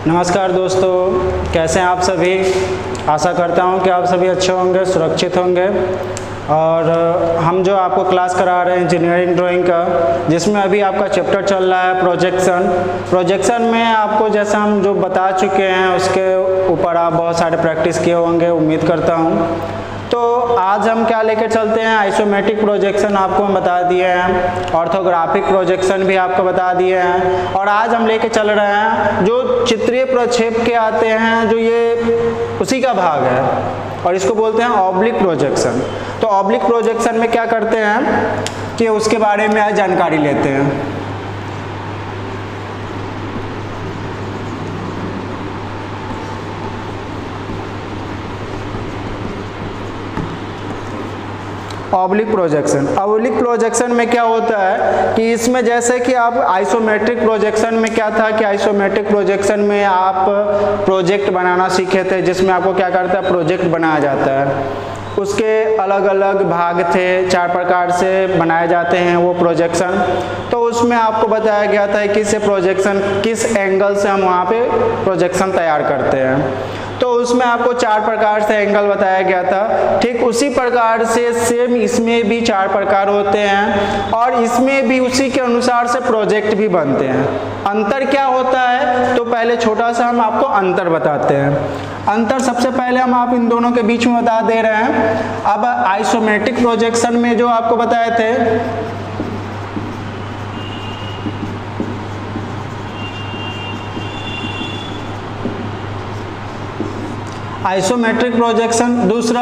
नमस्कार दोस्तों, कैसे हैं आप सभी। आशा करता हूं कि आप सभी अच्छे होंगे, सुरक्षित होंगे। और हम जो आपको क्लास करा रहे हैं इंजीनियरिंग ड्राइंग का, जिसमें अभी आपका चैप्टर चल रहा है प्रोजेक्शन में आपको जैसा हम जो बता चुके हैं उसके ऊपर आप बहुत सारे प्रैक्टिस किए होंगे, उम्मीद करता हूं। तो आज हम क्या लेकर चलते हैं, आइसोमेट्रिक प्रोजेक्शन आपको हम बता दिए हैं, ऑर्थोग्राफिक प्रोजेक्शन भी आपको बता दिए हैं, और आज हम लेके चल रहे हैं जो चित्रीय प्रक्षेप के आते हैं, जो ये उसी का भाग है और इसको बोलते हैं ऑब्लिक प्रोजेक्शन। तो ऑब्लिक प्रोजेक्शन में क्या करते हैं कि उसके बारे में आज जानकारी लेते हैं। ऑब्लिक प्रोजेक्शन में क्या होता है कि इसमें जैसे कि आप आइसोमेट्रिक प्रोजेक्शन में क्या था कि आइसोमेट्रिक प्रोजेक्शन में आप प्रोजेक्ट बनाना सीखे थे, जिसमें आपको क्या करता है, प्रोजेक्ट बनाया जाता है। उसके अलग अलग भाग थे, 4 प्रकार से बनाए जाते हैं वो प्रोजेक्शन। तो उसमें आपको बताया गया था कि इसे प्रोजेक्शन किस एंगल से हम वहाँ पे प्रोजेक्शन तैयार करते हैं। तो उसमें आपको 4 प्रकार से एंगल बताया गया था। ठीक उसी प्रकार से सेम इसमें भी 4 प्रकार होते हैं और इसमें भी उसी के अनुसार से प्रोजेक्ट भी बनते हैं। अंतर क्या होता है, तो पहले छोटा सा हम आपको अंतर बताते हैं। अंतर सबसे पहले हम आप इन दोनों के बीच में बता दे रहे हैं। अब आइसोमेट्रिक प्रोजेक्शन में जो आपको बताए थे, आइसोमेट्रिक प्रोजेक्शन, दूसरा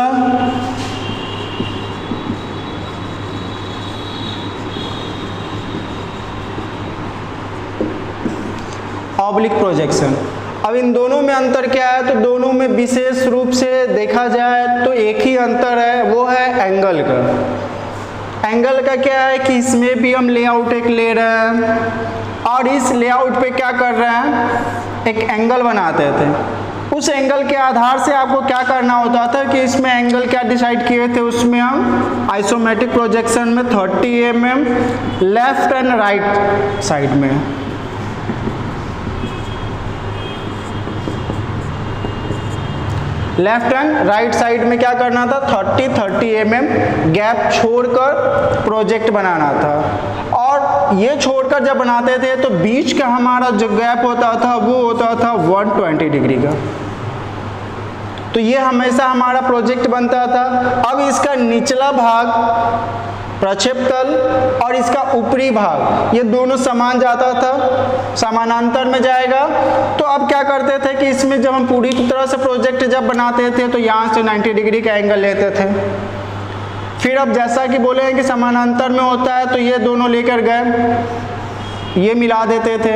ऑब्लिक प्रोजेक्शन। अब इन दोनों में अंतर क्या है, तो दोनों में विशेष रूप से देखा जाए तो एक ही अंतर है, वो है एंगल का। एंगल का क्या है कि इसमें भी हम लेआउट एक ले रहे हैं और इस लेआउट पे क्या कर रहे हैं, एक एंगल बनाते थे। उस एंगल के आधार से आपको क्या करना होता था कि इसमें एंगल क्या डिसाइड किए थे, उसमें हम आइसोमेट्रिक प्रोजेक्शन में 30 mm left and right side में, लेफ्ट एंड राइट साइड में क्या करना था, 30 mm गैप छोड़कर प्रोजेक्ट बनाना था। और ये छोड़कर जब बनाते थे तो बीच का हमारा जो गैप होता था वो होता था 120 डिग्री का। तो ये हमेशा हमारा प्रोजेक्ट बनता था। अब इसका निचला भाग प्रक्षेप तल और इसका ऊपरी भाग, ये दोनों समान जाता था, समानांतर में जाएगा। तो अब क्या करते थे कि इसमें जब हम पूरी तरह से प्रोजेक्ट जब बनाते थे तो यहाँ से 90 डिग्री का एंगल लेते थे। फिर अब जैसा कि बोले हैं कि समानांतर में होता है, तो ये दोनों लेकर गए, ये मिला देते थे,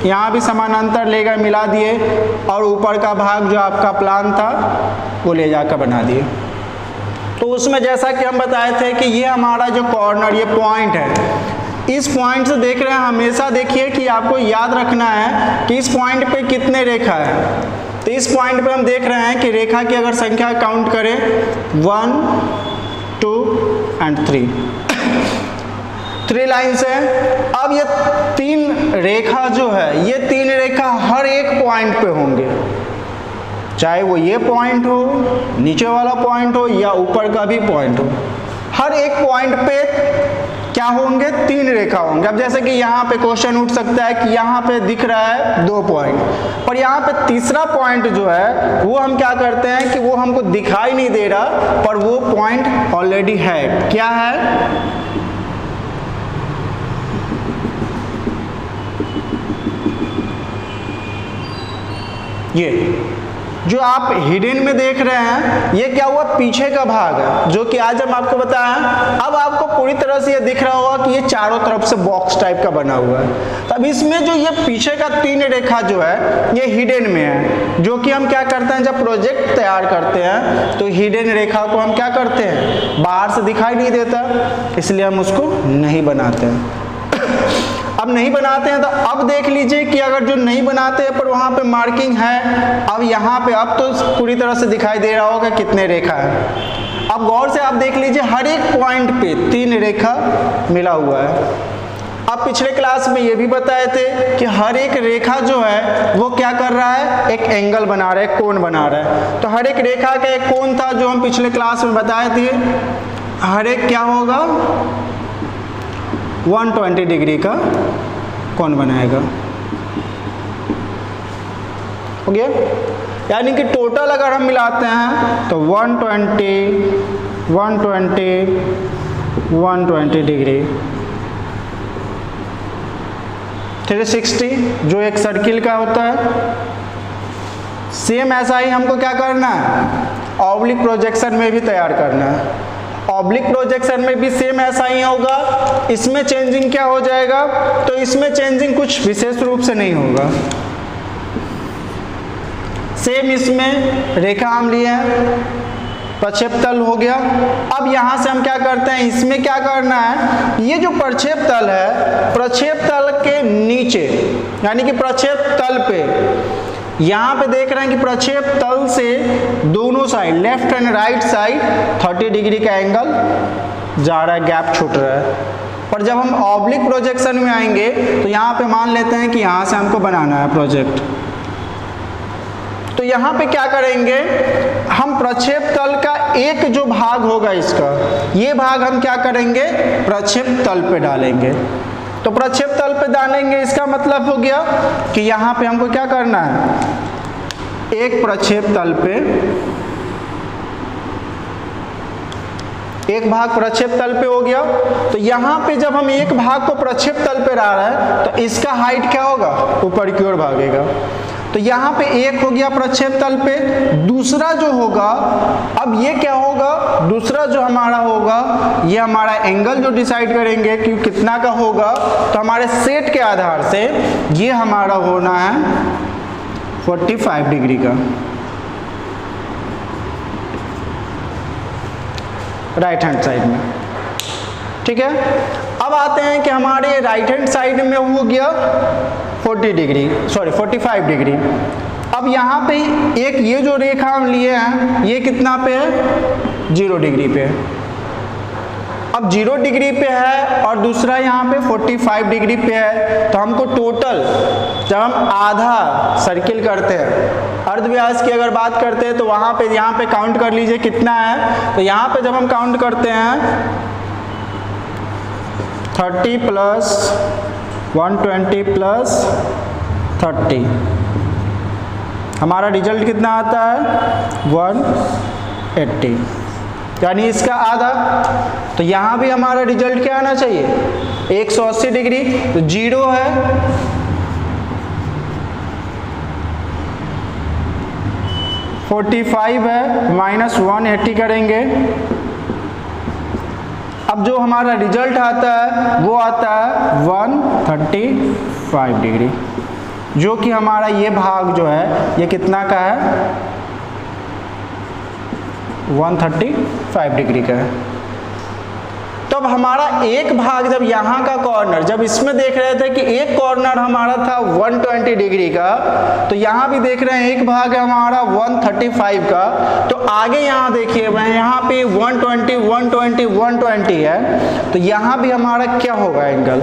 यहाँ भी समानांतर ले गए, मिला दिए, और ऊपर का भाग जो आपका प्लान था वो ले जाकर बना दिए। तो उसमें जैसा कि हम बताए थे कि ये हमारा जो कॉर्नर, ये पॉइंट है, इस पॉइंट से देख रहे हैं, हमेशा देखिए कि आपको याद रखना है कि इस पॉइंट पे कितने रेखा है। तो इस पॉइंट पे हम देख रहे हैं कि रेखा की अगर संख्या काउंट करें 1 2 and 3 लाइन्स है। अब ये 3 रेखा जो है, ये 3 रेखा हर एक पॉइंट पे होंगे, चाहे वो ये पॉइंट हो, नीचे वाला पॉइंट हो या ऊपर का भी पॉइंट हो, हर एक पॉइंट पे क्या होंगे, 3 रेखा होंगे। अब जैसे कि यहाँ पे क्वेश्चन उठ सकता है कि यहाँ पे दिख रहा है 2 पॉइंट, पर यहाँ पे तीसरा पॉइंट जो है वो हम क्या करते हैं कि वो हमको दिखाई नहीं दे रहा, पर वो पॉइंट ऑलरेडी है। क्या है, ये जो आप हिडन में देख रहे हैं, ये क्या हुआ, पीछे का भाग है, जो कि आज हम आपको बताया। अब आपको पूरी तरह से ये दिख रहा होगा कि ये चारों तरफ से बॉक्स टाइप का बना हुआ है। तब इसमें जो ये पीछे का 3 रेखा जो है ये हिडन में है, जो कि हम क्या करते हैं, जब प्रोजेक्ट तैयार करते हैं तो हिडन रेखा को हम क्या करते हैं, बाहर से दिखाई नहीं देता, इसलिए हम उसको नहीं बनाते हैं। अब नहीं बनाते हैं तो अब देख लीजिए कि अगर जो नहीं बनाते हैं पर वहाँ पे मार्किंग है, अब यहाँ पे अब तो पूरी तरह से दिखाई दे रहा होगा कितने रेखा है। अब गौर से आप देख लीजिए हर एक पॉइंट पे 3 रेखा मिला हुआ है। अब पिछले क्लास में ये भी बताए थे कि हर एक रेखा जो है वो क्या कर रहा है, एक एंगल बना रहा है, कोण बना रहा है। तो हर एक रेखा का एक कोण था जो हम पिछले क्लास में बताए थे, हर एक क्या होगा 120 डिग्री का कोण बनाएगा। हो गया, यानी कि टोटल अगर हम मिलाते हैं तो 120 डिग्री 360 जो एक सर्किल का होता है। सेम ऐसा ही हमको क्या करना है, ऑब्लिक प्रोजेक्शन में भी तैयार करना है। ऑब्लिक प्रोजेक्शन में भी सेम ऐसा ही होगा। इसमें चेंजिंग क्या हो जाएगा, तो इसमें चेंजिंग कुछ विशेष रूप से नहीं होगा। सेम इसमें रेखा हम लिए हैं, प्रक्षेप तल हो गया। अब यहाँ से हम क्या करते हैं, इसमें क्या करना है, ये जो प्रक्षेप तल है, प्रक्षेप तल के नीचे यानी कि प्रक्षेप तल पे, यहाँ पे देख रहे हैं कि प्रक्षेप तल से दोनों side left and right side 30 degree का एंगल जा रहा है, गैप छूट रहा है। पर जब हम ऑब्लिक प्रोजेक्शन में आएंगे तो यहाँ पे मान लेते हैं कि यहाँ से हमको बनाना है प्रोजेक्ट। तो यहाँ पे क्या करेंगे, हम प्रक्षेप तल का एक जो भाग होगा इसका, ये भाग हम क्या करेंगे, प्रक्षेप तल पे डालेंगे। तो प्रक्षेप तल पे डालेंगे, इसका मतलब हो गया कि यहाँ पे हमको क्या करना है, एक प्रक्षेप तल पे एक भाग प्रक्षेप तल पे हो गया। तो यहाँ पे जब हम एक भाग को प्रक्षेप तल पे ला रहे हैं तो इसका हाइट क्या होगा, ऊपर की ओर भागेगा। तो यहाँ पे एक हो गया प्रक्षेप तल पे। दूसरा जो होगा, अब ये क्या होगा, दूसरा जो हमारा होगा, ये हमारा एंगल जो डिसाइड करेंगे कि कितना का होगा, तो हमारे सेट के आधार से ये हमारा होना है 45 डिग्री का, राइट हैंड साइड में। ठीक है, अब आते हैं कि हमारे राइट हैंड साइड में हो गया 45 डिग्री। अब यहाँ पे एक ये जो रेखा हम लिए हैं, ये कितना पे है, 0 डिग्री पे। अब 0 डिग्री पे है और दूसरा यहाँ पे 45 डिग्री पे है। तो हमको टोटल, जब हम आधा सर्किल करते हैं, अर्धव्यास की अगर बात करते हैं, तो वहाँ पे यहाँ पे काउंट कर लीजिए कितना है। तो यहाँ पे जब हम काउंट करते हैं 30 प्लस 120 प्लस 30, हमारा रिजल्ट कितना आता है 180, यानी इसका आधा। तो यहाँ भी हमारा रिजल्ट क्या आना चाहिए 180 डिग्री। तो 0 है, -45 है, माइनस 180 करेंगे। अब जो हमारा रिजल्ट आता है वो आता है 135 डिग्री, जो कि हमारा ये भाग जो है ये कितना का है 135 डिग्री का है। तब हमारा एक भाग, जब यहाँ का कॉर्नर, जब इसमें देख रहे थे कि एक कॉर्नर हमारा था 120 डिग्री का, तो यहाँ भी देख रहे हैं एक भाग है हमारा 135 का। तो आगे यहाँ देखिए, मैं यहाँ पे 120 है, तो यहाँ भी हमारा क्या होगा एंगल,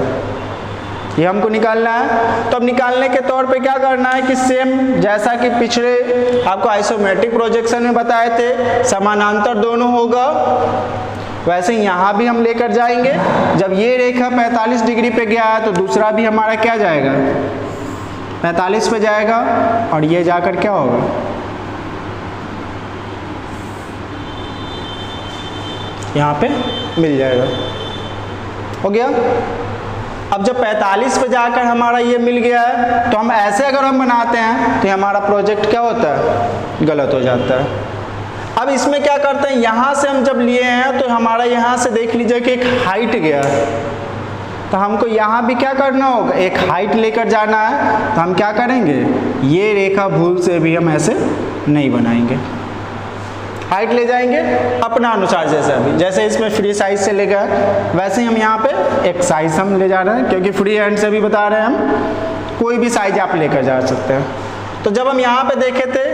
ये हमको निकालना है। तो अब निकालने के तौर पे क्या करना है कि सेम जैसा कि पिछले आपको आइसोमेट्रिक प्रोजेक्शन में बताए थे, समानांतर दोनों होगा, वैसे ही यहाँ भी हम लेकर जाएंगे। जब ये रेखा 45 डिग्री पे गया है तो दूसरा भी हमारा क्या जाएगा 45 पे जाएगा, और ये जाकर क्या होगा यहाँ पे मिल जाएगा। हो गया। अब जब 45 पे जाकर हमारा ये मिल गया है, तो हम ऐसे अगर हम बनाते हैं तो हमारा प्रोजेक्ट क्या होता है, गलत हो जाता है। अब इसमें क्या करते हैं, यहाँ से हम जब लिए हैं तो हमारा यहाँ से देख लीजिए कि एक हाइट गया है, तो हमको यहाँ भी क्या करना होगा, एक हाइट लेकर जाना है। तो हम क्या करेंगे, ये रेखा भूल से भी हम ऐसे नहीं बनाएंगे, हाइट ले जाएंगे अपना अनुसार, जैसे इसमें फ्री साइज से ले गए वैसे ही हम यहाँ पे एक साइज हम ले जा रहे हैं, क्योंकि फ्री हैंड से भी बता रहे हैं हम, कोई भी साइज आप लेकर जा सकते हैं। तो जब हम यहाँ पे देखे थे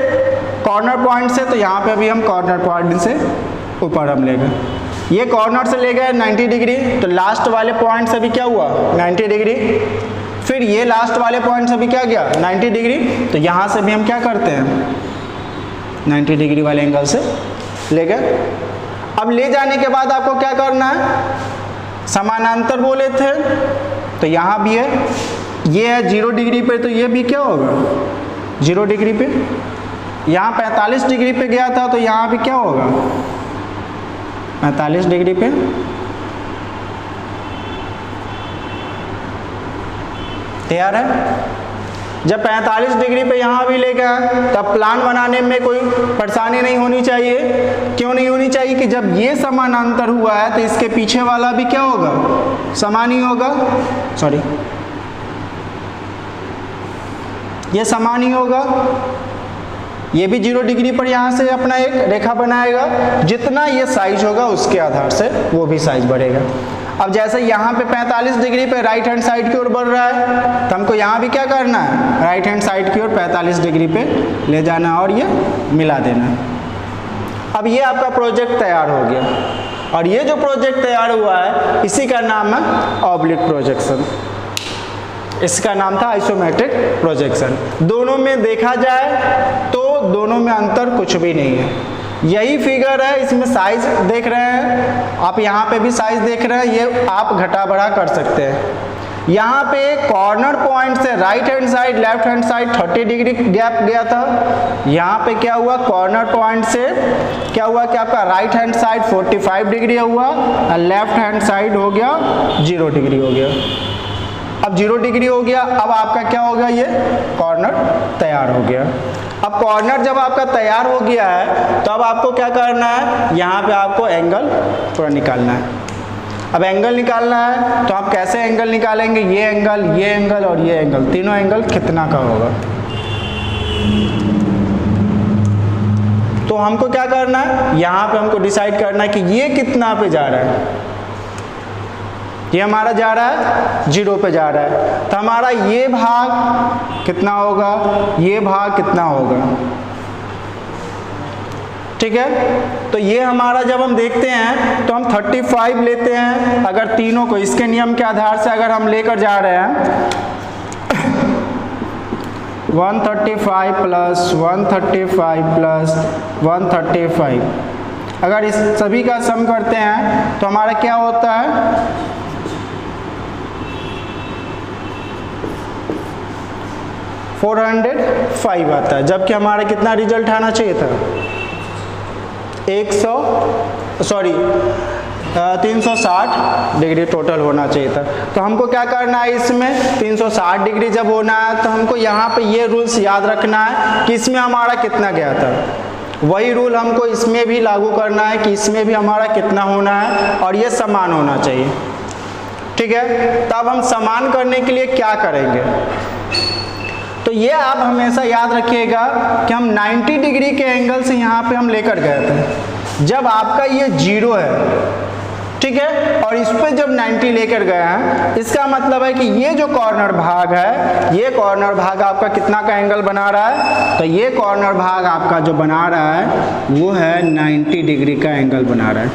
कॉर्नर पॉइंट से, तो यहाँ पे भी हम कॉर्नर पॉइंट से ऊपर हम ले गए। ये कॉर्नर से ले गए 90 डिग्री, तो लास्ट वाले पॉइंट से भी क्या हुआ 90 डिग्री, फिर ये लास्ट वाले पॉइंट से भी क्या गया 90 डिग्री, तो यहाँ से भी हम क्या करते हैं 90 डिग्री वाले एंगल से ले गए। अब ले जाने के बाद आपको क्या करना है, समानांतर बोले थे तो यहाँ भी है, ये है 0 डिग्री पे, तो ये भी क्या होगा 0 डिग्री पे, यहाँ 45 डिग्री पे गया था तो यहाँ भी क्या होगा 45 डिग्री पे। तैयार है। जब 45 डिग्री पे यहाँ भी ले गए तब प्लान बनाने में कोई परेशानी नहीं होनी चाहिए। क्यों नहीं होनी चाहिए कि जब ये समानांतर हुआ है तो इसके पीछे वाला भी क्या होगा समान ही होगा, सॉरी ये समान ही होगा, ये भी 0 डिग्री पर यहाँ से अपना एक रेखा बनाएगा, जितना ये साइज होगा उसके आधार से वो भी साइज बढ़ेगा। अब जैसे यहाँ पे 45 डिग्री पे राइट हैंड साइड की ओर बढ़ रहा है तो हमको यहाँ भी क्या करना है राइट हैंड साइड की ओर 45 डिग्री पे ले जाना और ये मिला देना। अब ये आपका प्रोजेक्ट तैयार हो गया, और ये जो प्रोजेक्ट तैयार हुआ है इसी का नाम है ऑब्लिक प्रोजेक्शन। इसका नाम था आइसोमेट्रिक प्रोजेक्शन। दोनों में देखा जाए तो दोनों में अंतर कुछ भी नहीं है। यही फिगर है, इसमें साइज देख रहे हैं आप, यहाँ पे भी साइज देख रहे हैं, ये आप घटा बढ़ा कर सकते हैं। यहाँ पे कॉर्नर पॉइंट से right hand side left hand side 30 degree gap गया था। यहाँ पे क्या हुआ कॉर्नर पॉइंट से क्या हुआ कि आपका राइट हैंड साइड 45 डिग्री हुआ और लेफ्ट हैंड साइड हो गया 0 डिग्री हो गया। अब 0 डिग्री हो गया, अब आपका क्या हो गया ये कॉर्नर तैयार हो गया। अब कॉर्नर जब आपका तैयार हो गया है तो अब आपको क्या करना है, यहाँ पे आपको एंगल थोड़ा निकालना है। अब एंगल निकालना है तो आप कैसे एंगल निकालेंगे, ये एंगल और ये एंगल, तीनों एंगल कितना का होगा। तो हमको क्या करना है, यहाँ पे हमको डिसाइड करना है कि ये कितना पे जा रहा है। ये हमारा जा रहा है 0 पे जा रहा है, तो हमारा ये भाग कितना होगा, ये भाग कितना होगा, ठीक है। तो ये हमारा जब हम देखते हैं तो हम 35 लेते हैं, अगर तीनों को इसके नियम के आधार से अगर हम लेकर जा रहे हैं 135 प्लस 135 प्लस 135, अगर इस सभी का सम करते हैं तो हमारा क्या होता है 405 आता है, जबकि हमारा कितना रिजल्ट आना चाहिए था 360 डिग्री टोटल होना चाहिए था। तो हमको क्या करना है, इसमें 360 डिग्री जब होना है तो हमको यहाँ पे ये रूल्स याद रखना है कि इसमें हमारा कितना गया था। वही रूल हमको इसमें भी लागू करना है कि इसमें भी हमारा कितना होना है और ये समान होना चाहिए, ठीक है। तब हम समान करने के लिए क्या करेंगे, तो ये आप हमेशा याद रखिएगा कि हम 90 डिग्री के एंगल से यहाँ पे हम लेकर गए थे। जब आपका ये 0 है, ठीक है, और इस पे जब 90 लेकर गए हैं, इसका मतलब है कि ये जो कॉर्नर भाग है, ये कॉर्नर भाग आपका कितना का एंगल बना रहा है, तो ये कॉर्नर भाग आपका जो बना रहा है वो है 90 डिग्री का एंगल बना रहा है।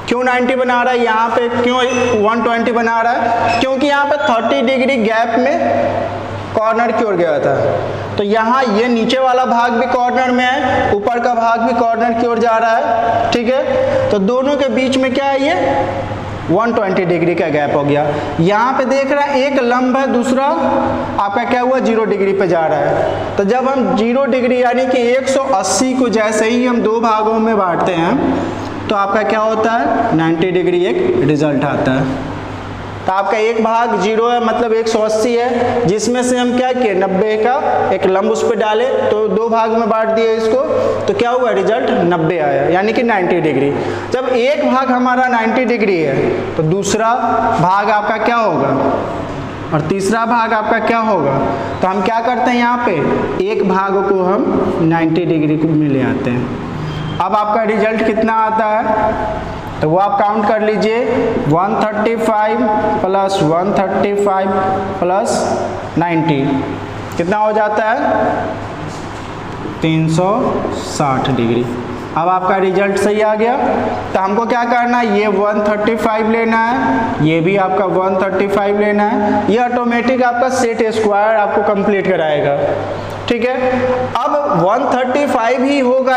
क्यों 90 बना रहा है, यहाँ पे क्यों 120 बना रहा है, क्योंकि यहाँ पे 30 डिग्री गैप में कॉर्नर की ओर गया था। तो यहाँ ये नीचे वाला भाग भी कॉर्नर में है, ऊपर का भाग भी कॉर्नर की ओर जा रहा है, ठीक है। तो दोनों के बीच में क्या है, ये 120 डिग्री का गैप हो गया। यहाँ पे देख रहे हैं एक लंब है, दूसरा आपका क्या हुआ 0 डिग्री पे जा रहा है। तो जब हम 0 डिग्री यानी कि 180 को जैसे ही हम दो भागों में बांटते हैं तो आपका क्या होता है 90 डिग्री एक रिजल्ट आता है। तो आपका एक भाग 0 है मतलब 180 है, जिसमें से हम क्या किए 90 का एक लंब उस पर डाले, तो दो भाग में बांट दिए इसको, तो क्या हुआ रिजल्ट 90 आया, यानी कि 90 डिग्री। जब एक भाग हमारा 90 डिग्री है तो दूसरा भाग आपका क्या होगा और तीसरा भाग आपका क्या होगा। तो हम क्या करते हैं, यहाँ पे एक भाग को हम 90 डिग्री में ले आते हैं। अब आपका रिजल्ट कितना आता है, तो वो आप काउंट कर लीजिए 135 प्लस 135 प्लस 90 कितना हो जाता है 360 डिग्री। अब आपका रिजल्ट सही आ गया। तो हमको क्या करना है, ये 135 लेना है, ये भी आपका 135 लेना है। ये ऑटोमेटिक आपका सेट स्क्वायर आपको कंप्लीट कराएगा, ठीक है। अब 135 ही होगा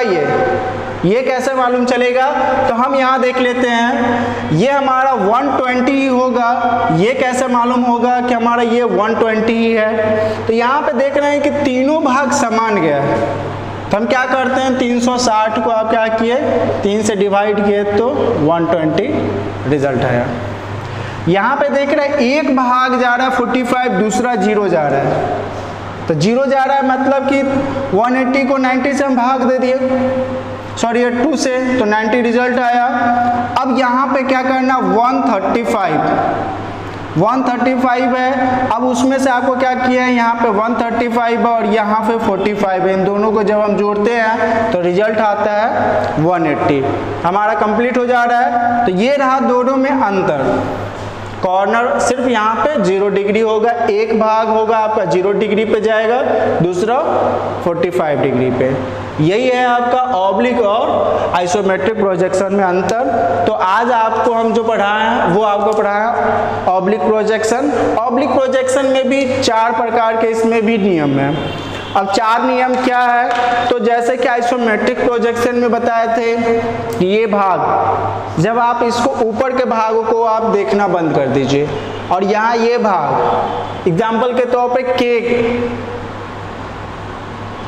ये कैसे मालूम चलेगा, तो हम यहाँ देख लेते हैं, ये हमारा 120 ही होगा। ये कैसे मालूम होगा कि हमारा ये 120 ही है, तो यहाँ पे देख रहे हैं कि तीनों भाग समान गया है। तो हम क्या करते हैं, 360 को आप क्या किए, 3 से डिवाइड किए तो 120 रिजल्ट आया। यहाँ पे देख रहे हैं एक भाग जा रहा है 45, दूसरा 0 जा रहा है। तो 0 जा रहा है मतलब कि 180 को 90 से हम भाग दे दिए, सॉरी 2 से, तो 90 रिजल्ट आया। अब यहाँ पे क्या करना, 135 है। अब उसमें से आपको क्या किया है, यहाँ पे 135 है और यहाँ पे 45 है। इन दोनों को जब हम जोड़ते हैं तो रिजल्ट आता है 180। हमारा कंप्लीट हो जा रहा है। तो ये रहा दोनों में अंतर। कॉर्नर सिर्फ यहाँ पे 0 डिग्री होगा, एक भाग होगा आपका 0 डिग्री पे जाएगा, दूसरा 45 डिग्री पे। यही है आपका ऑब्लिक और आइसोमेट्रिक प्रोजेक्शन में अंतर। तो आज आपको हम जो पढ़ाए हैं वो आपको पढ़ाया ऑब्लिक प्रोजेक्शन। ऑब्लिक प्रोजेक्शन में भी 4 प्रकार के इसमें भी नियम हैं। अब 4 नियम क्या है, तो जैसे कि आइसोमेट्रिक प्रोजेक्शन में बताए थे कि ये भाग, जब आप इसको ऊपर के भागों को आप देखना बंद कर दीजिए और यहाँ ये भाग, एग्जाम्पल के तौर पे केक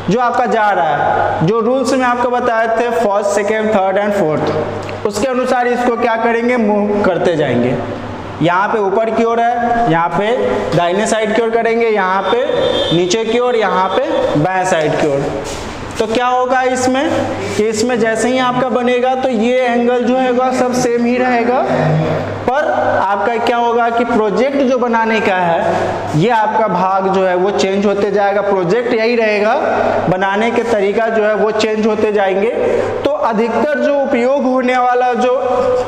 जो आपका जा रहा है, जो रूल्स में आपको बताए थे first, second, third and fourth, उसके अनुसार इसको क्या करेंगे, मूव करते जाएंगे। यहाँ पे ऊपर की ओर है, यहाँ पे दाहिने साइड की ओर करेंगे, यहाँ पे नीचे की ओर, यहाँ पे बाएं साइड की ओर। तो क्या होगा इसमें कि इसमें जैसे ही आपका बनेगा तो ये एंगल जो है सब सेम ही रहेगा, पर आपका क्या होगा कि प्रोजेक्ट जो बनाने का है ये आपका भाग जो है वो चेंज होते जाएगा। प्रोजेक्ट यही रहेगा, बनाने के तरीका जो है वो चेंज होते जाएंगे। तो अधिकतर जो उपयोग होने वाला जो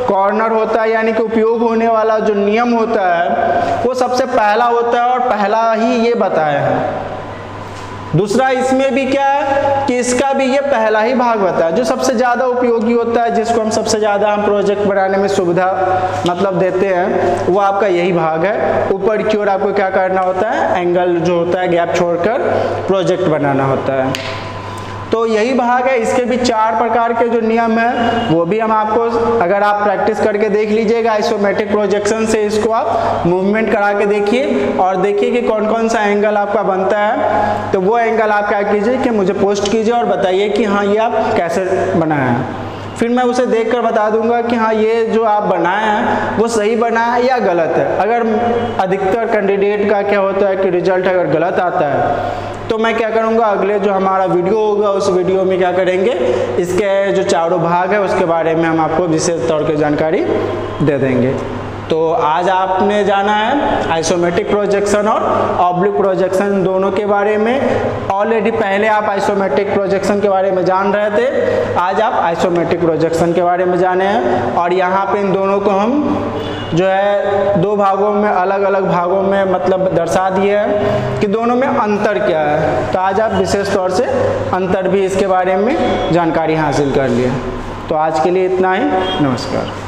कॉर्नर होता है, यानी कि उपयोग होने वाला जो नियम होता है वो सबसे पहला होता है और पहला ही ये बताया है। दूसरा इसमें भी क्या है कि इसका भी ये पहला ही भाग बताया, जो सबसे ज़्यादा उपयोगी होता है, जिसको हम सबसे ज़्यादा हम प्रोजेक्ट बनाने में सुविधा मतलब देते हैं, वो आपका यही भाग है। ऊपर की ओर आपको क्या करना होता है, एंगल जो होता है गैप छोड़कर प्रोजेक्ट बनाना होता है। तो यही भाग है। इसके भी 4 प्रकार के जो नियम है वो भी हम आपको, अगर आप प्रैक्टिस करके देख लीजिएगा आइसोमेट्रिक प्रोजेक्शन से, इसको आप मूवमेंट करा के देखिए और देखिए कि कौन कौन सा एंगल आपका बनता है। तो वो एंगल आप क्या कीजिए कि मुझे पोस्ट कीजिए और बताइए कि हाँ ये आप कैसे बनाए हैं। फिर मैं उसे देखकर बता दूंगा कि हाँ ये जो आप बनाए हैं वो सही बना है या गलत है। अगर अधिकतर कैंडिडेट का क्या होता है कि रिजल्ट अगर गलत आता है तो मैं क्या करूंगा, अगले जो हमारा वीडियो होगा उस वीडियो में क्या करेंगे, इसके जो चारों भाग है उसके बारे में हम आपको विशेष तौर की जानकारी दे देंगे। तो आज आपने जाना है आइसोमेट्रिक प्रोजेक्शन और ऑब्लिक प्रोजेक्शन दोनों के बारे में। ऑलरेडी पहले आप आइसोमेट्रिक प्रोजेक्शन के बारे में जान रहे थे, आज आप आइसोमेट्रिक प्रोजेक्शन के बारे में जाने हैं। और यहाँ पे इन दोनों को हम जो है 2 भागों में, अलग अलग भागों में मतलब दर्शा दिए हैं कि दोनों में अंतर क्या है। तो आज आप विशेष तौर से अंतर भी इसके बारे में जानकारी हासिल कर लिए। तो आज के लिए इतना ही, नमस्कार।